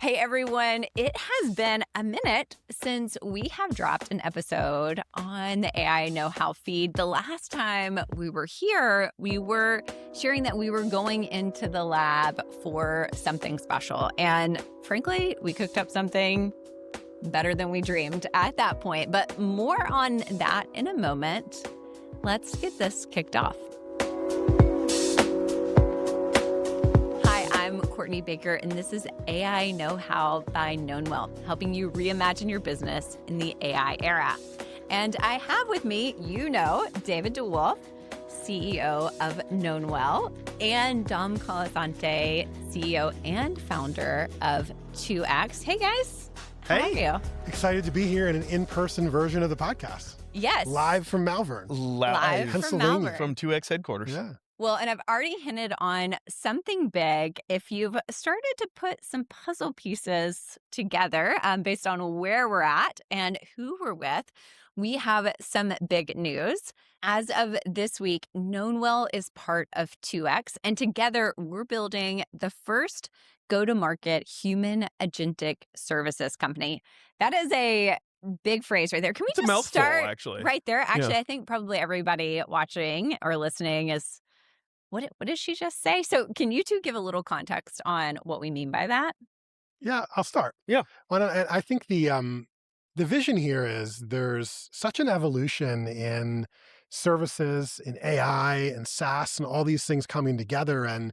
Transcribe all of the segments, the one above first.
Hey everyone, it has been a minute since we have dropped an episode on the AI Knowhow feed. The last time we were here, we were sharing that we were going into the lab for something special. And frankly, we cooked up something better than we dreamed at that point. But more on that in a moment. Let's get this kicked off. I'm Courtney Baker, and this is AI Knowhow by Knownwell, helping you reimagine your business in the AI era. And I have with me, David DeWolf, CEO of Knownwell, and Dom Colasante, CEO and founder of 2X. Hey, guys. How are you? Excited to be here in an in-person version of the podcast. Yes. Live from Malvern. Live from Pennsylvania. Malvern. From 2X headquarters. Yeah. Well, and I've already hinted on something big. If you've started to put some puzzle pieces together based on where we're at and who we're with, we have some big news. As of this week, Knownwell is part of 2X, and together we're building the first go-to-market human-agentic services company. That is a big phrase right there. Can we It's a just mouthful, start actually. right there? Actually, Yeah. I think probably everybody watching or listening is, what did she just say? So can you two give a little context on what we mean by that? Yeah, I'll start. Yeah. And I think the vision here is there's such an evolution in services, in AI and SaaS and all these things coming together. And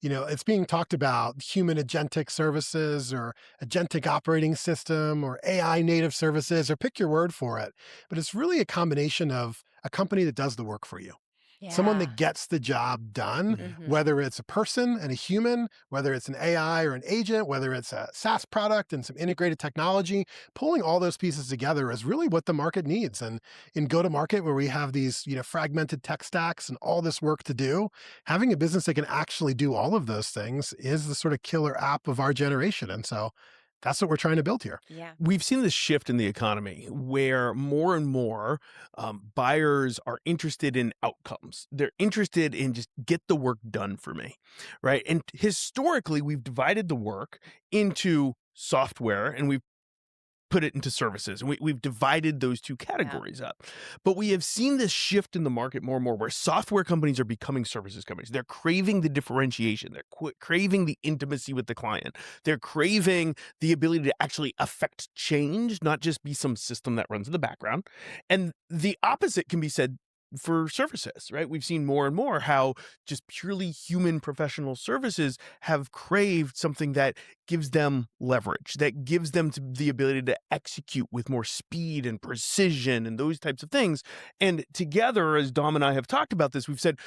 it's being talked about human agentic services or agentic operating system or AI native services, or pick your word for it. But it's really a combination of a company that does the work for you. Someone that gets the job done, whether it's a person and a human, whether it's an AI or an agent, whether it's a SaaS product and some integrated technology, pulling all those pieces together is really what the market needs. And in go-to-market, where we have these, fragmented tech stacks and all this work to do, having a business that can actually do all of those things is the sort of killer app of our generation. And so that's what we're trying to build here. Yeah. We've seen this shift in the economy where more and more buyers are interested in outcomes. They're interested in just get the work done for me, right? And historically, we've divided the work into software and we've put it into services. And we've divided those two categories up. But we have seen this shift in the market more and more where software companies are becoming services companies. They're craving the differentiation. They're craving the intimacy with the client. They're craving the ability to actually affect change, not just be some system that runs in the background. And the opposite can be said for services, right? We've seen more and more how just purely human professional services have craved something that gives them leverage, that gives them the ability to execute with more speed and precision and those types of things. And together, as Dom and I have talked about this, we've said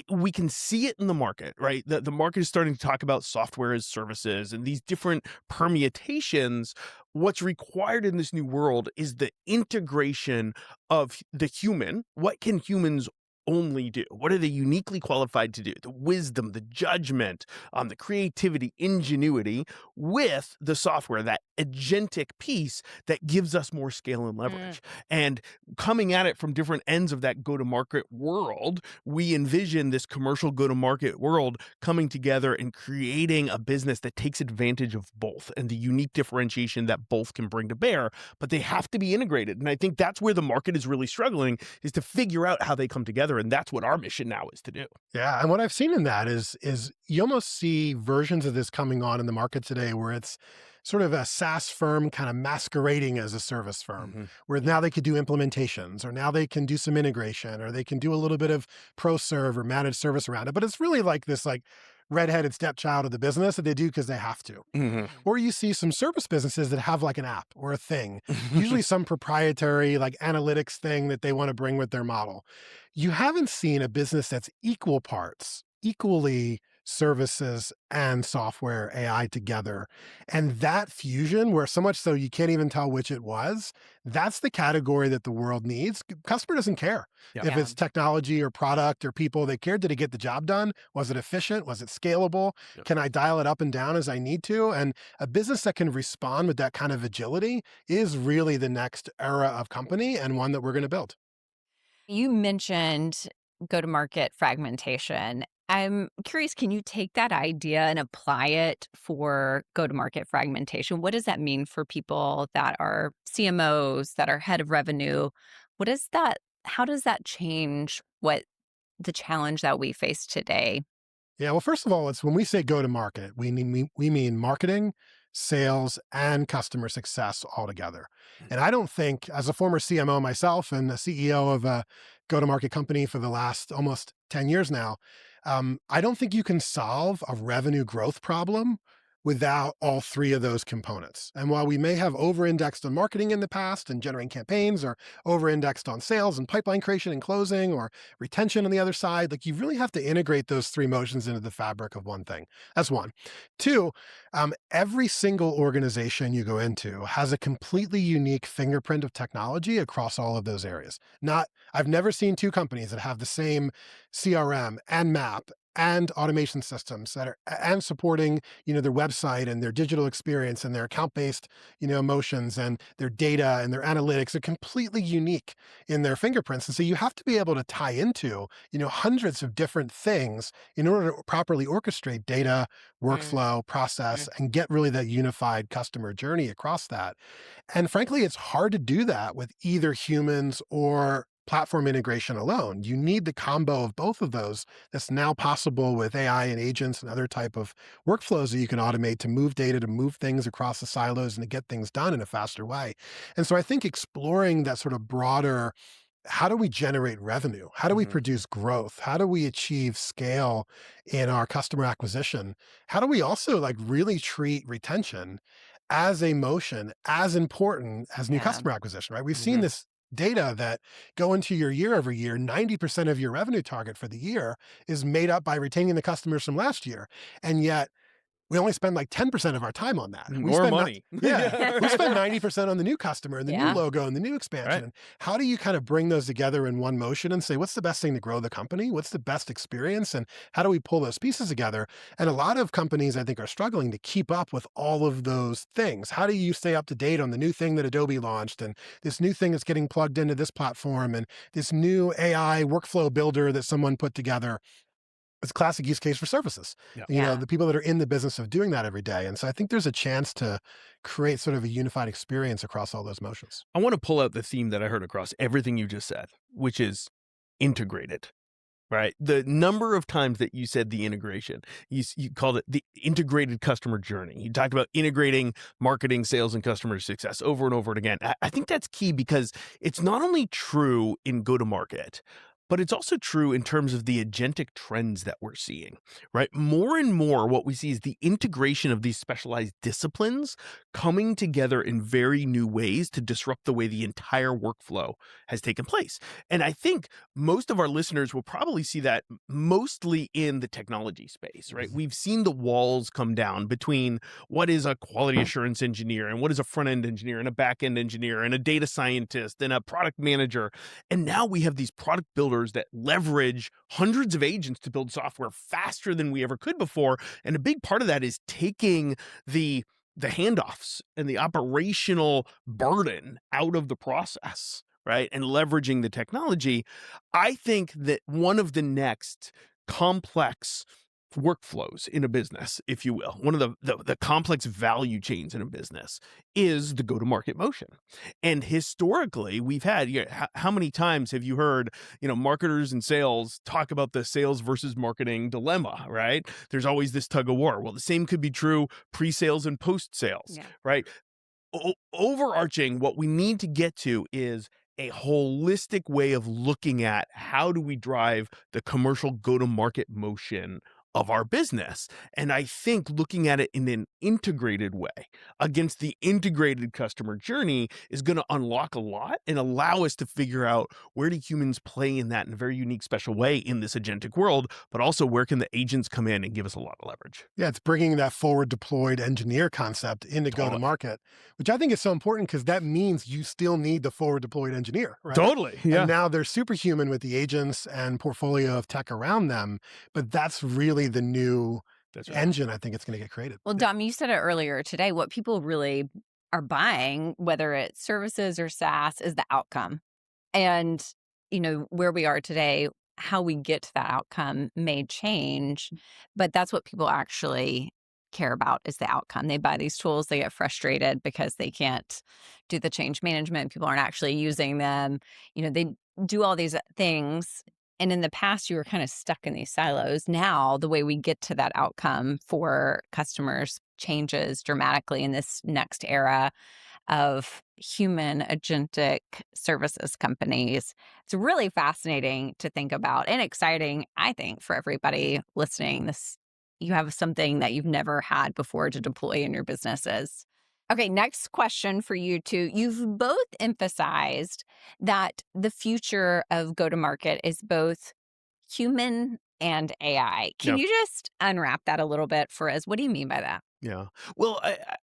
we can see it in the market, right? The market is starting to talk about software as services and these different permutations. What's required in this new world is the integration of the human. What can humans only do? What are they uniquely qualified to do? The wisdom, the judgment, the creativity, ingenuity with the software, that agentic piece that gives us more scale and leverage. And coming at it from different ends of that go-to-market world, we envision this commercial go-to-market world coming together and creating a business that takes advantage of both and the unique differentiation that both can bring to bear, but they have to be integrated. And I think that's where the market is really struggling, is to figure out how they come together. And that's what our mission now is to do. Yeah. And what I've seen in that is you almost see versions of this coming on in the market today where it's sort of a SaaS firm kind of masquerading as a service firm, where now they could do implementations, or now they can do some integration, or they can do a little bit of pro serve or managed service around it. But it's really like this redheaded stepchild of the business that they do because they have to. Or you see some service businesses that have like an app or a thing, usually some proprietary analytics thing that they want to bring with their model. You haven't seen a business that's equal parts, equally services and software AI together. And that fusion, where so much so you can't even tell which it was, that's the category that the world needs. Customer doesn't care if it's technology or product or people. They care, did it get the job done? Was it efficient? Was it scalable? Can I dial it up and down as I need to? And a business that can respond with that kind of agility is really the next era of company, and one that we're going to build. You mentioned go-to-market fragmentation. I'm curious, can you take that idea and apply it for go-to-market fragmentation? What does that mean for people that are CMOs, that are head of revenue? What is that? How does that change what the challenge that we face today? Yeah, well, first of all, it's when we say go to market, we mean marketing, sales, and customer success all together. And I don't think, as a former CMO myself and a CEO of a go to market company for the last almost 10 years now, I don't think you can solve a revenue growth problem without all three of those components. And while we may have over indexed on marketing in the past and generating campaigns, or over indexed on sales and pipeline creation and closing, or retention on the other side, like you really have to integrate those three motions into the fabric of one thing. That's one. Two, every single organization you go into has a completely unique fingerprint of technology across all of those areas. I've never seen two companies that have the same CRM and map and automation systems that are and supporting, their website and their digital experience and their account-based, motions and their data and their analytics are completely unique in their fingerprints. And so you have to be able to tie into, hundreds of different things in order to properly orchestrate data, Mm, workflow, process, mm, and get really that unified customer journey across that. And frankly, it's hard to do that with either humans or platform integration alone. You need the combo of both of those that's now possible with AI and agents and other type of workflows that you can automate to move data, to move things across the silos and to get things done in a faster way. And so I think exploring that sort of broader, how do we generate revenue? How do we Mhm. produce growth? How do we achieve scale in our customer acquisition? How do we also like really treat retention as a motion as important as new yeah. customer acquisition, right? We've seen Mhm. this data that go into your year over year, 90% of your revenue target for the year is made up by retaining the customers from last year. And yet we only spend like 10% of our time on that. We More spend not, money. yeah, Yeah, we spend right. 90% on the new customer and the new Yeah. logo and the new expansion. Right. And how do you kind of bring those together in one motion and say, what's the best thing to grow the company? What's the best experience? And how do we pull those pieces together? And a lot of companies, I think, are struggling to keep up with all of those things. How do you stay up to date on the new thing that Adobe launched and this new thing that's getting plugged into this platform and this new AI workflow builder that someone put together? It's a classic use case for services. Yeah. Yeah. The people that are in the business of doing that every day. And so I think there's a chance to create sort of a unified experience across all those motions. I want to pull out the theme that I heard across everything you just said, which is integrated. Right. The number of times that you said the integration, you called it the integrated customer journey. You talked about integrating marketing, sales, and customer success over and over again. I think that's key because it's not only true in go to market, but it's also true in terms of the agentic trends that we're seeing, right? More and more, what we see is the integration of these specialized disciplines coming together in very new ways to disrupt the way the entire workflow has taken place. And I think most of our listeners will probably see that mostly in the technology space, right? Mhm. We've seen the walls come down between what is a quality assurance engineer and what is a front end engineer and a back end engineer and a data scientist and a product manager. And now we have these product builders that leverage hundreds of agents to build software faster than we ever could before. And a big part of that is taking the handoffs and the operational burden out of the process, right? And leveraging the technology. I think that one of the next complex workflows in a business, if you will, one of the complex value chains in a business is the go-to-market motion. And historically, we've had, how many times have you heard, marketers and sales talk about the sales versus marketing dilemma, right? There's always this tug of war. Well, the same could be true pre-sales and post-sales, Yeah. right? Overarching, what we need to get to is a holistic way of looking at how do we drive the commercial go-to-market motion of our business. And I think looking at it in an integrated way against the integrated customer journey is going to unlock a lot and allow us to figure out where do humans play in that in a very unique, special way in this agentic world, but also where can the agents come in and give us a lot of leverage. Yeah, it's bringing that forward deployed engineer concept into go to Totally. market, which I think is so important because that means you still need the forward deployed engineer, right? Totally. And Yeah. now they're superhuman with the agents and portfolio of tech around them. But that's really the new That's right. engine I think it's going to get created. Well, Dom, you said it earlier today. What people really are buying, whether it's services or SaaS, is the outcome. And, where we are today, how we get to that outcome may change, but that's what people actually care about is the outcome. They buy these tools, they get frustrated because they can't do the change management. People aren't actually using them. They do all these things. And in the past, you were kind of stuck in these silos. Now, the way we get to that outcome for customers changes dramatically in this next era of human agentic services companies. It's really fascinating to think about and exciting, I think, for everybody listening. You have something that you've never had before to deploy in your businesses. Okay, next question for you two. You've both emphasized that the future of go-to-market is both human and AI. Can Yeah. you just unwrap that a little bit for us? What do you mean by that? Yeah. Well,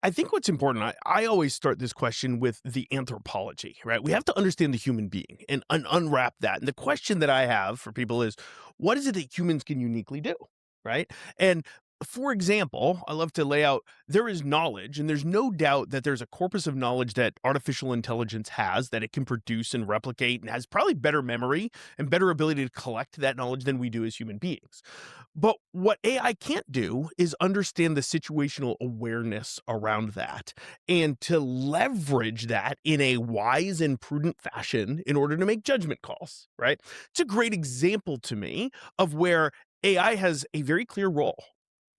I think what's important, I always start this question with the anthropology, right? We have to understand the human being and unwrap that. And the question that I have for people is, what is it that humans can uniquely do, right? And for example, I love to lay out there is knowledge, and there's no doubt that there's a corpus of knowledge that artificial intelligence has that it can produce and replicate and has probably better memory and better ability to collect that knowledge than we do as human beings. But what AI can't do is understand the situational awareness around that and to leverage that in a wise and prudent fashion in order to make judgment calls, right? It's a great example to me of where AI has a very clear role,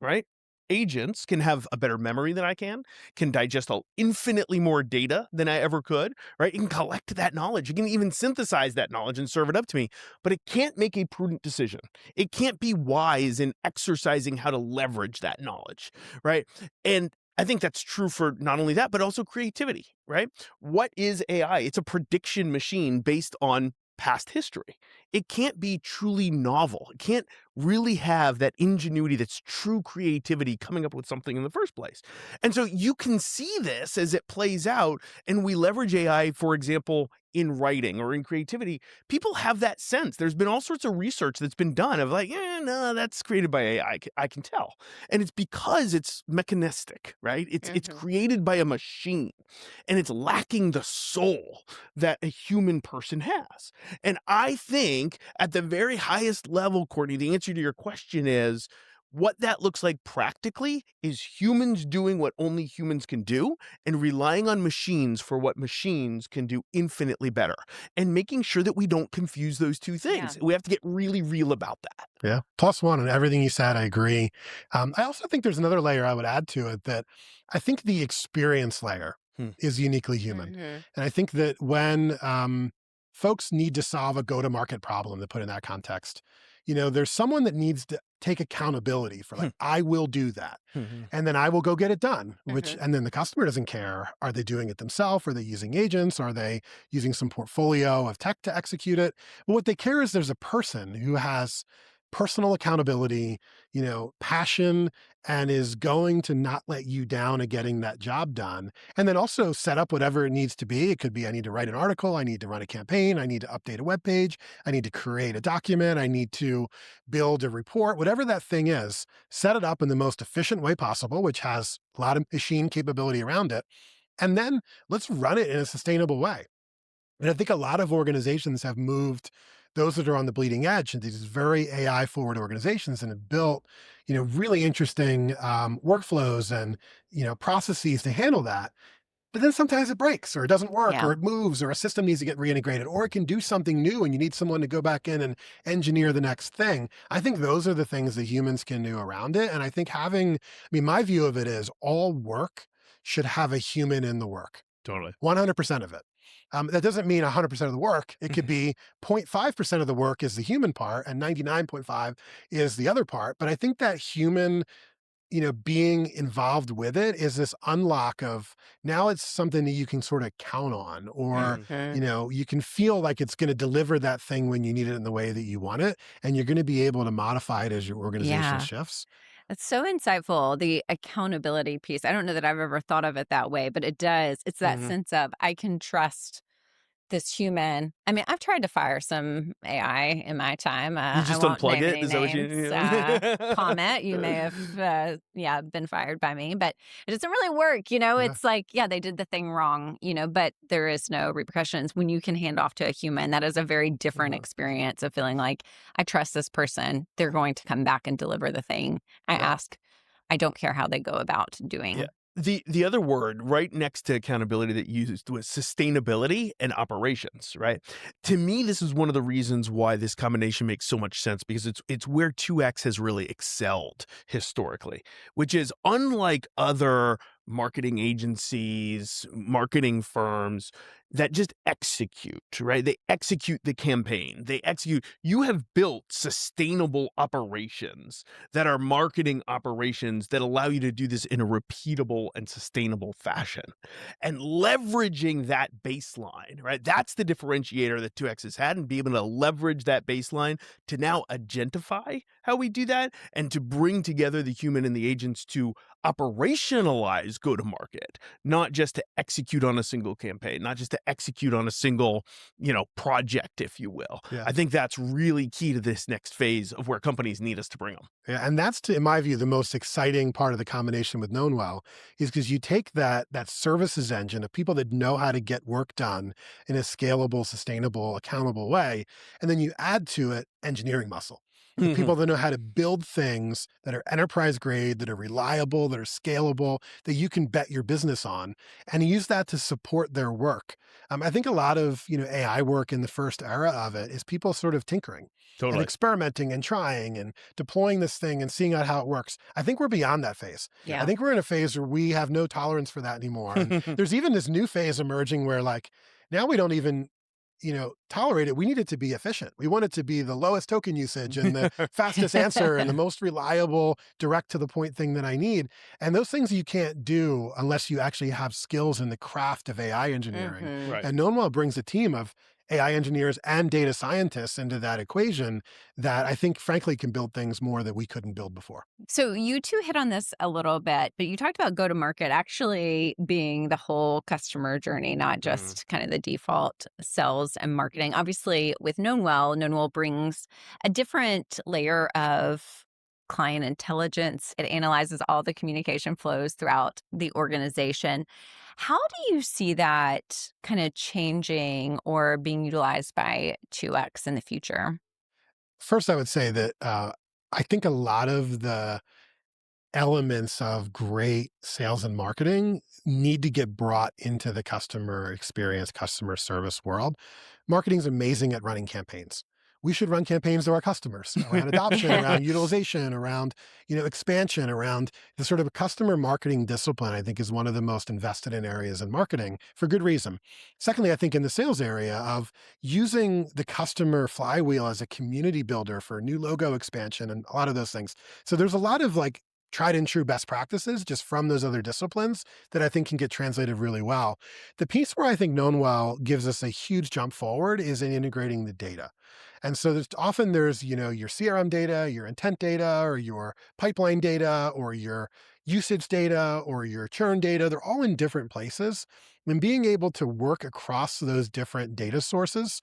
right? Agents can have a better memory than I can digest infinitely more data than I ever could, right? It can collect that knowledge. It can even synthesize that knowledge and serve it up to me, but it can't make a prudent decision. It can't be wise in exercising how to leverage that knowledge, right? And I think that's true for not only that, but also creativity, right? What is AI? It's a prediction machine based on past history. It can't be truly novel. It can't really have that ingenuity that's true creativity coming up with something in the first place. And so you can see this as it plays out, and we leverage AI, for example, in writing or in creativity. People have that sense. There's been all sorts of research that's been done of like, no, that's created by AI. I can tell. And it's because it's mechanistic, right? It's created by a machine, and it's lacking the soul that a human person has. And I think at the very highest level, Courtney, the answer to your question is what that looks like practically is humans doing what only humans can do and relying on machines for what machines can do infinitely better, and making sure that we don't confuse those two things. Yeah. We have to get really real about that. Yeah. Plus one on everything you said. I agree. I also think there's another layer I would add to it that I think the experience layer is uniquely human. And I think that when folks need to solve a go-to-market problem, to put in that context, there's someone that needs to take accountability for like, I will do that. And then I will go get it done, and then the customer doesn't care. Are they doing it themselves? Are they using agents? Are they using some portfolio of tech to execute it? But what they care is there's a person who has personal accountability, passion, and is going to not let you down at getting that job done. And then also set up whatever it needs to be. It could be, I need to write an article. I need to run a campaign. I need to update a web page. I need to create a document. I need to build a report, whatever that thing is, set it up in the most efficient way possible, which has a lot of machine capability around it. And then let's run it in a sustainable way. And I think a lot of organizations have moved those that are on the bleeding edge into these very AI forward organizations and have built, really interesting workflows and, processes to handle that. But then sometimes it breaks or it doesn't work or it moves or a system needs to get reintegrated or it can do something new and you need someone to go back in and engineer the next thing. I think those are the things that humans can do around it. And I think my view of it is all work should have a human in the work. Totally. 100% of it. That doesn't mean 100% of the work. It could be 0.5% of the work is the human part and 99.5 is the other part. But I think that human, being involved with it is this unlock of now it's something that you can sort of count on, or, you can feel like it's going to deliver that thing when you need it in the way that you want it. And you're going to be able to modify it as your organization shifts. That's so insightful, the accountability piece. I don't know that I've ever thought of it that way, but it does. It's that sense of I can trust this human. I mean, I've tried to fire some AI in my time. You I just won't unplug name it? any Is that what names. Comment. You may have, been fired by me, but it doesn't really work. Yeah. It's like, yeah, they did the thing wrong, but there is no repercussions when you can hand off to a human. That is a very different Uh-huh. experience of feeling like I trust this person. They're going to come back and deliver the thing I Yeah. ask. I don't care how they go about Yeah. doing. The other word right next to accountability that you used was sustainability and operations, right? To me, this is one of the reasons why this combination makes so much sense, because it's where 2X has really excelled historically, which is unlike other marketing agencies, marketing firms that just execute, right? They execute the campaign. They execute. You have built sustainable operations that are marketing operations that allow you to do this in a repeatable and sustainable fashion. And leveraging that baseline, right? That's the differentiator that 2X has had, and be able to leverage that baseline to now agentify how we do that, and to bring together the human and the agents to operationalize go to market, not just to execute on a single campaign, not just to execute on a single, project, if you will. Yeah. I think that's really key to this next phase of where companies need us to bring them. Yeah, and that's, in my view, the most exciting part of the combination with Knownwell, is because you take that services engine of people that know how to get work done in a scalable, sustainable, accountable way, and then you add to it engineering muscle. The people that know how to build things that are enterprise grade, that are reliable, that are scalable, that you can bet your business on, and use that to support their work. I think a lot of AI work in the first era of it is people sort of tinkering and Totally. experimenting and trying and deploying this thing and seeing out how it works. I think we're beyond that phase. I Yeah. think we're in a phase where we have no tolerance for that anymore. And there's even this new phase emerging where, like, now we don't even tolerate it. We need it to be efficient. We want it to be the lowest token usage and the fastest answer and the most reliable, direct to the point thing that I need. And those things you can't do unless you actually have skills in the craft of AI engineering. Mhm. Right. And Knownwell brings a team of AI engineers and data scientists into that equation that I think, frankly, can build things more that we couldn't build before. So you two hit on this a little bit, but you talked about go to market actually being the whole customer journey, not just kind of the default sales and marketing. Obviously, with Knownwell brings a different layer of client intelligence. It analyzes all the communication flows throughout the organization. How do you see that kind of changing or being utilized by 2X in the future? First, I would say that I think a lot of the elements of great sales and marketing need to get brought into the customer experience, customer service world. Marketing's amazing at running campaigns. We should run campaigns to our customers around adoption, around utilization, around, expansion, around the sort of customer marketing discipline. I think is one of the most invested in areas in marketing for good reason. Secondly, I think in the sales area of using the customer flywheel as a community builder for new logo expansion and a lot of those things. So there's a lot of like tried and true best practices just from those other disciplines that I think can get translated really well. The piece where I think Knownwell gives us a huge jump forward is in integrating the data. And so there's your CRM data, your intent data, or your pipeline data, or your usage data, or your churn data. They're all in different places. And being able to work across those different data sources,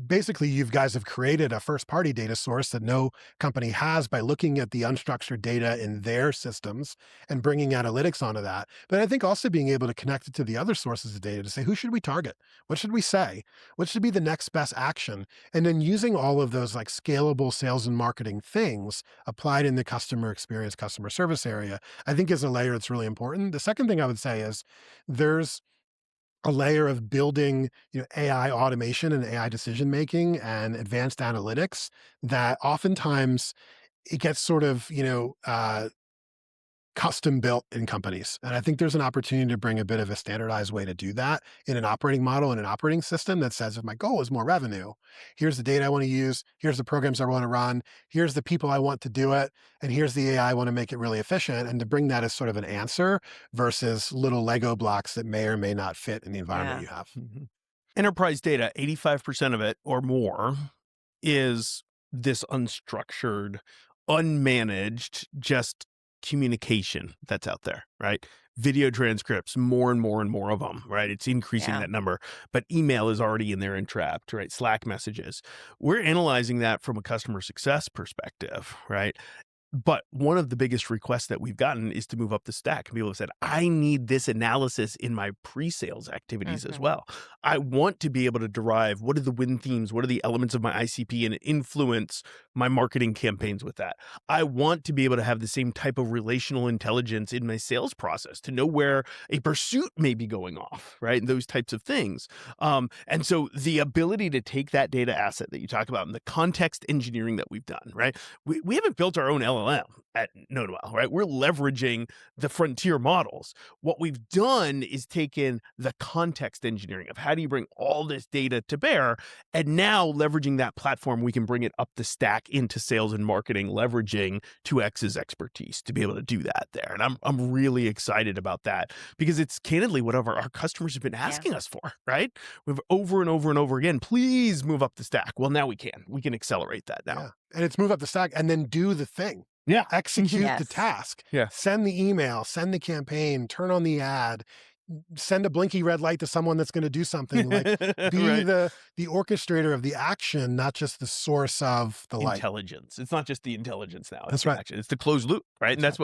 basically, you guys have created a first party data source that no company has by looking at the unstructured data in their systems and bringing analytics onto that. But I think also being able to connect it to the other sources of data to say, who should we target? What should we say? What should be the next best action? And then using all of those like scalable sales and marketing things applied in the customer experience, customer service area, I think is a layer that's really important. The second thing I would say is there's a layer of building, AI automation and AI decision making and advanced analytics that oftentimes it gets sort of, custom built in companies. And I think there's an opportunity to bring a bit of a standardized way to do that in an operating model and an operating system that says, if my goal is more revenue, here's the data I want to use, here's the programs I want to run, here's the people I want to do it, and here's the AI I want to make it really efficient. And to bring that as sort of an answer versus little Lego blocks that may or may not fit in the environment you have. Mhm. Enterprise data, 85% of it or more is this unstructured, unmanaged, just communication that's out there, right? Video transcripts, more and more and more of them, right? It's increasing Yeah. that number, but email is already in there entrapped, right? Slack messages. We're analyzing that from a customer success perspective, right? But one of the biggest requests that we've gotten is to move up the stack. People have said, I need this analysis in my pre-sales activities as well. I want to be able to derive what are the win themes, what are the elements of my ICP, and influence my marketing campaigns with that. I want to be able to have the same type of relational intelligence in my sales process to know where a pursuit may be going off, right? And those types of things. And so the ability to take that data asset that you talk about and the context engineering that we've done, right? We haven't built our own LLM at Knownwell, right? We're leveraging the frontier models. What we've done is taken the context engineering of how do you bring all this data to bear, and now leveraging that platform, we can bring it up the stack into sales and marketing, leveraging 2X's expertise to be able to do that there. And I'm really excited about that because it's candidly what our customers have been asking us for, right? We've over and over and over again, please move up the stack. Well, now we can accelerate that now. Yeah. And it's move up the stack and then do the thing. Yeah. Execute the Yes. task. Yeah. Send the email, send the campaign, turn on the ad, send a blinky red light to someone that's going to do something. Like be Right. the orchestrator of the action, not just the source of the light. Intelligence. It's not just the intelligence now. It's That's the right. action. It's the closed loop, right? And that's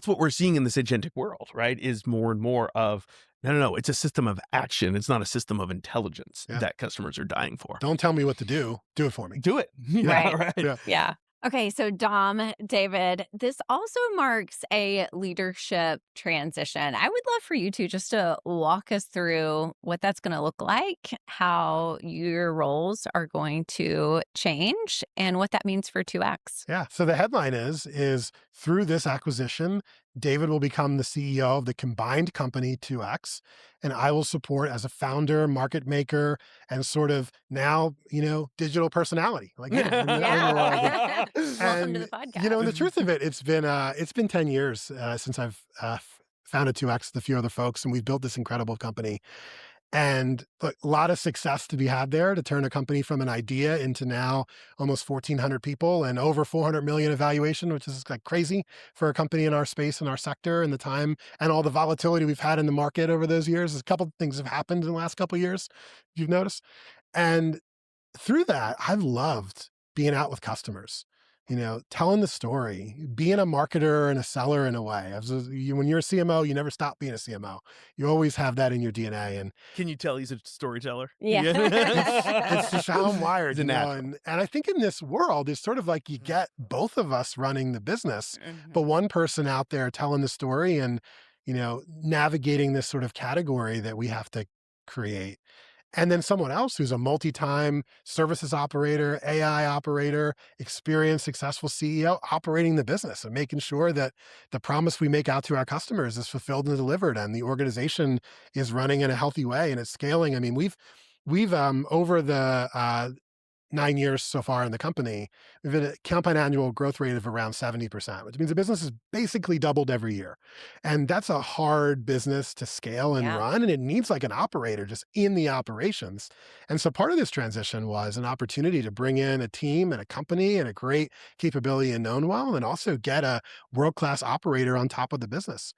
what we're seeing in this agentic world, right? Is more and more of no. It's a system of action. It's not a system of intelligence that customers are dying for. Don't tell me what to do. Do it for me. Do it. Right. Right. Yeah. Yeah. Okay, so Dom, David, this also marks a leadership transition. I would love for you two just to walk us through what that's going to look like, how your roles are going to change, and what that means for 2X. Yeah. So the headline is through this acquisition, David will become the CEO of the combined company 2X, and I will support as a founder, market maker, and sort of now, digital personality. Like, Yeah. Welcome to the podcast. And the truth of it, it's been 10 years since I've founded 2X with a few other folks, and we've built this incredible company. And a lot of success to be had there to turn a company from an idea into now almost 1,400 people and over 400 million in valuation, which is like crazy for a company in our space and our sector and the time and all the volatility we've had in the market over those years. A couple of things have happened in the last couple of years, you've noticed. And through that, I've loved being out with customers, telling the story, being a marketer and a seller in a way. When you're a CMO, you never stop being a CMO. You always have that in your DNA. And Can you tell he's a storyteller? Yeah. it's just how I'm wired. It's a natural. And I think in this world, it's sort of like you get both of us running the business, but one person out there telling the story and, navigating this sort of category that we have to create. And then someone else who's a multi-time services operator, AI operator, experienced, successful CEO operating the business and making sure that the promise we make out to our customers is fulfilled and delivered and the organization is running in a healthy way and it's scaling. I mean, we've over the 9 years so far in the company, we've had a compound annual growth rate of around 70%, which means the business has basically doubled every year. And that's a hard business to scale and run. And it needs like an operator just in the operations. And so part of this transition was an opportunity to bring in a team and a company and a great capability in Knownwell and also get a world-class operator on top of the business.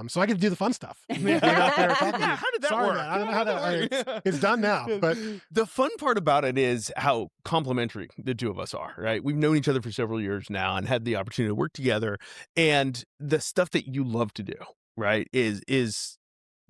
So I get to do the fun stuff. How did that Sorry, work? man. I don't know how that. It's done now. But the fun part about it is how complementary the two of us are, right? We've known each other for several years now and had the opportunity to work together. And the stuff that you love to do, right, is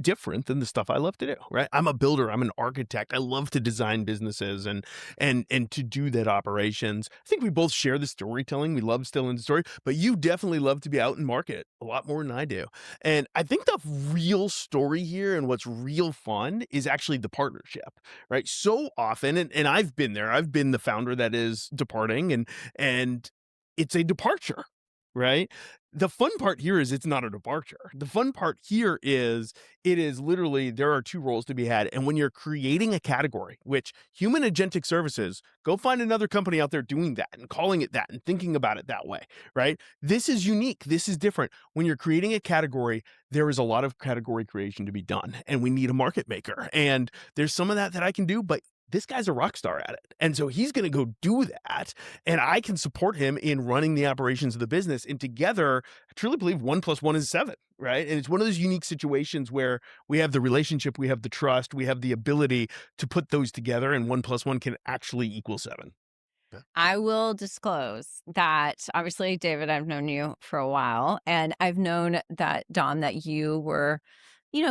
different than the stuff I love to do, right? I'm a builder. I'm an architect. I love to design businesses and to do that operations. I think we both share the storytelling. We love telling the story, but you definitely love to be out in market a lot more than I do. And I think the real story here and what's real fun is actually the partnership, right? So often, and I've been there. I've been the founder that is departing and it's a departure, right? The fun part here is it's not a departure. The fun part here is it is literally there are two roles to be had. And when you're creating a category, which Human-Agentic services, go find another company out there doing that and calling it that and thinking about it that way, right? This is unique. This is different. When you're creating a category, there is a lot of category creation to be done and we need a market maker. And there's some of that I can do, but this guy's a rock star at it. And so he's going to go do that. And I can support him in running the operations of the business. And together, I truly believe 1 + 1 is 7, right? And it's one of those unique situations where we have the relationship, we have the trust, we have the ability to put those together, and 1 + 1 can actually equal 7. I will disclose that obviously, David, I've known you for a while, and I've known that, Dom, that you were,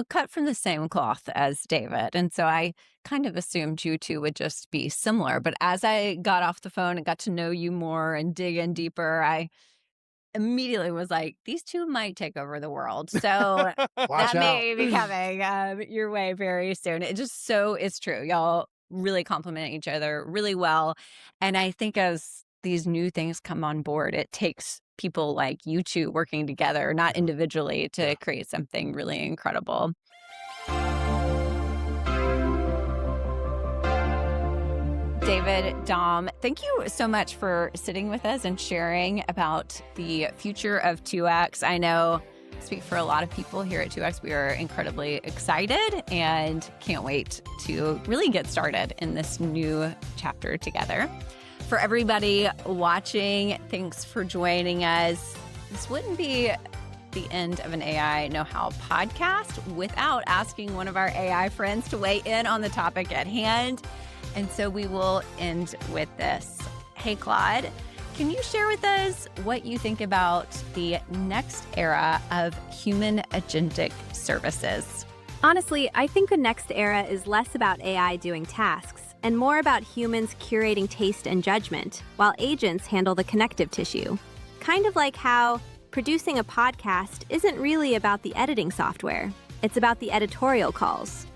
cut from the same cloth as David. And so I kind of assumed you two would just be similar. But as I got off the phone and got to know you more and dig in deeper, I immediately was like, these two might take over the world. So Watch that out. may be coming your way very soon. It just so is true. Y'all really complement each other really well. And I think as these new things come on board, it takes people like you two working together, not individually, to create something really incredible. David, Dom, thank you so much for sitting with us and sharing about the future of 2X. I know I speak for a lot of people here at 2X. We are incredibly excited and can't wait to really get started in this new chapter together. For everybody watching, thanks for joining us. This wouldn't be the end of an AI Knowhow podcast without asking one of our AI friends to weigh in on the topic at hand. And so we will end with this. Hey, Claude, can you share with us what you think about the next era of human-agentic services? Honestly, I think the next era is less about AI doing tasks and more about humans curating taste and judgment, while agents handle the connective tissue. Kind of like how producing a podcast isn't really about the editing software, it's about the editorial calls.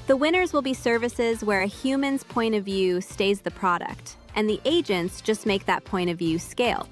The winners will be services where a human's point of view stays the product, and the agents just make that point of view scale.